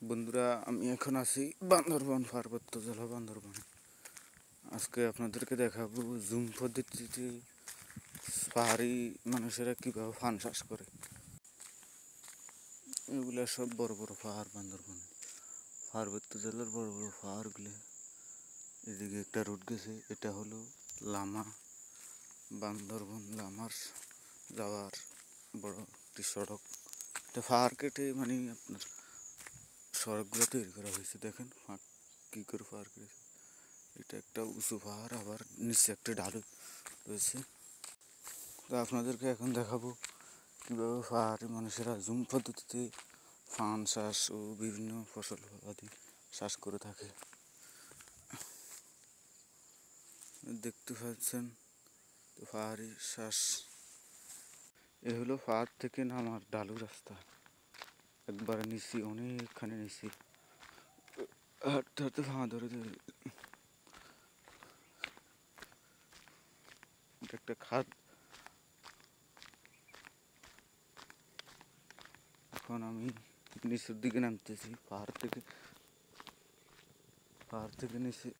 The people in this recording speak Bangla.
বন্ধুরা, আমি এখন আছি বান্দরবান, পার্বত্য জেলা বান্দরবানে। আজকে আপনাদেরকে দেখাবো জুম পদ্ধতিতে পাহাড়ি মানুষেরা কীভাবে ফান চাষ করে। এগুলা সব বড় বড় পাহাড় বান্দরবানে, পার্বত্য জেলার বড় বড় পাহাড়গুলো। এদিকে একটা রোড গেছে, এটা হলো লামা, বান্দরবান লামার যাওয়ার বড় একটি সড়ক। এটা পাহাড় কেটে আপনার সড়কগুলো তৈরি করা হয়েছে। দেখেন কী করে পাহাড় কেটেছে। এটা একটা উঁচু পাহাড়, আবার নিচে একটা ঢালু রয়েছে। তো আপনাদেরকে এখন দেখাবো কীভাবে পাহাড়ি মানুষেরা জুম পদ্ধতিতে ফান চাষ ও বিভিন্ন ফসল আদি চাষ করে থাকে। দেখতে পাচ্ছেন তো পাহাড়ি চাষ। এ হলো পাহাড় থেকে নামার ঢালু রাস্তা, একবারে নিচে, অনেকখানি নিচে। হাঁটতে হাঁটতে ফাঁ ধরে ধরে এটা একটা খাদ। এখন আমি নিচের দিকে নামতেছি, পাহাড় থেকে নিচে